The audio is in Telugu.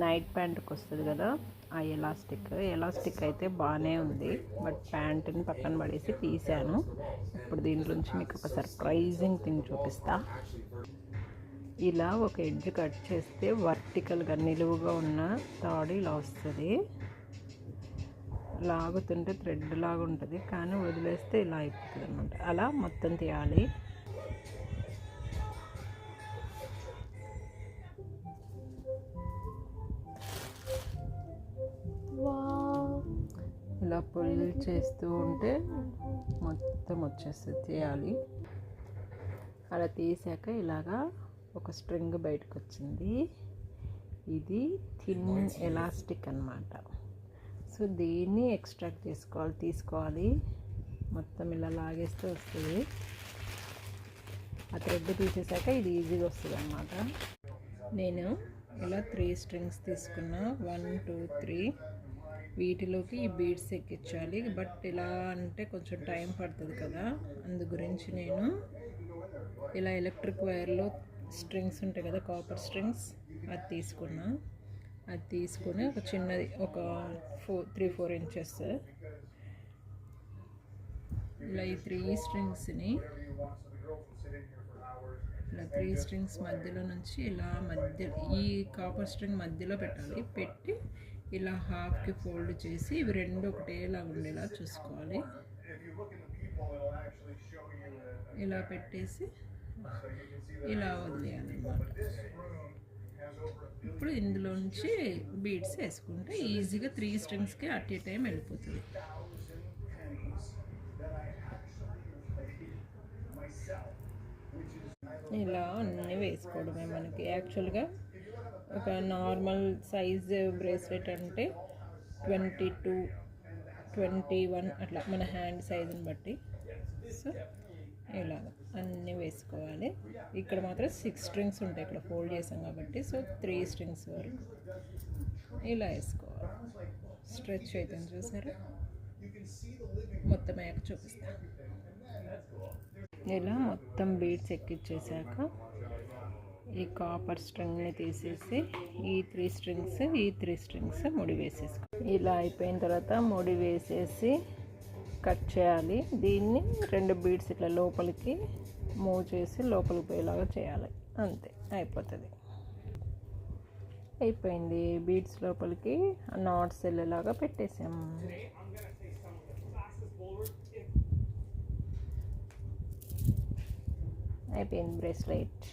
నైట్ ప్యాంట్కి వస్తుంది కదా ఆ ఎలాస్టిక్ అయితే బాగానే ఉంది. బట్ ప్యాంటుని పక్కన పడేసి తీసాను. ఇప్పుడు దీంట్లోంచి మీకు ఒక సర్ప్రైజింగ్ థింగ్ చూపిస్తా. ఇలా ఒక ఎడ్జ్ కట్ చేస్తే వర్టికల్గా నిలువుగా ఉన్న తాడు ఇలా వస్తుంది. లాగుతుంటే థ్రెడ్ లాగా ఉంటుంది, కానీ వదిలేస్తే ఇలా అయిపోతుంది అనమాట. అలా మొత్తం తీయాలి. ఇలా పుల్ చేస్తూ ఉంటే మొత్తం వచ్చేస్తుంది, తీయాలి. అలా తీసాక ఇలాగా ఒక స్ట్రింగ్ బయటకు వచ్చింది. ఇది థిన్ ఎలాస్టిక్ అన్నమాట. సో దీన్ని ఎక్స్ట్రాక్ట్ తీసుకోవాలి. మొత్తం ఇలా లాగేస్తే వస్తుంది. ఆ థ్రెడ్ తీసేసాక ఇది ఈజీగా వస్తుంది అన్నమాట. నేను ఇలా 3 స్ట్రింగ్స్ తీసుకున్నా, 1 2 3. వీటిలోకి ఈ బీడ్స్ ఎక్కించాలి. బట్ ఇలా అంటే కొంచెం టైం పడుతుంది కదా, అందు గురించి నేను ఇలా ఎలక్ట్రిక్ వైర్లో స్ట్రింగ్స్ ఉంటాయి కదా, కాపర్ స్ట్రింగ్స్, అది తీసుకుని ఒక చిన్నది ఒక 3-4 ఇంచెస్ ఇలా ఈ 3 స్ట్రింగ్స్ని ఇలా 3 స్ట్రింగ్స్ మధ్యలో నుంచి ఇలా ఈ కాపర్ స్ట్రింగ్ మధ్యలో పెట్టాలి. పెట్టి ఇలా హాఫ్కి ఫోల్డ్ చేసి ఇవి రెండు ఒకటేలా ఉండేలా చూసుకోవాలి. ఇలా పెట్టేసి ఇలా వదిలేయాలన్నమాట. ఇప్పుడు ఇందులోంచి బీడ్స్ వేసుకుంటే ఈజీగా 3 స్ట్రింగ్స్కి అట్ ఏ టైం వెళ్ళిపోతుంది. ఇలా అన్నీ వేసుకోవడమే. మనకి యాక్చువల్గా ఒక నార్మల్ సైజ్ బ్రేస్లెట్ అంటే 22, 21 అట్లా మన హ్యాండ్ సైజుని బట్టి. సో ఇలా అన్నీ వేసుకోవాలి. ఇక్కడ మాత్రం 6 స్ట్రింగ్స్ ఉంటాయి, ఇక్కడ ఫోల్డ్ చేసాం కాబట్టి. సో 3 స్ట్రింగ్స్ వరకు ఇలా వేసుకోవాలి. స్ట్రెచ్ అవుతుంది చూసారా. మొత్తం అయ్యాక చూపిస్తాను. ఇలా మొత్తం బీడ్స్ ఎక్కించేసాక ఈ కాపర్ స్ట్రింగ్ని తీసేసి ఈ 3 స్ట్రింగ్స్ ముడి వేసేసుకో. ఇలా అయిపోయిన తర్వాత ముడి వేసేసి కట్ చేయాలి. దీన్ని 2 బీడ్స్ ఇట్లా లోపలికి మూవ్ చేసి లోపలికి పోయేలాగా చేయాలి. అంతే, అయిపోయింది. బీడ్స్ లోపలికి నాట్స్ వెళ్ళేలాగా పెట్టేసాము. అయిపోయింది బ్రేస్లెట్.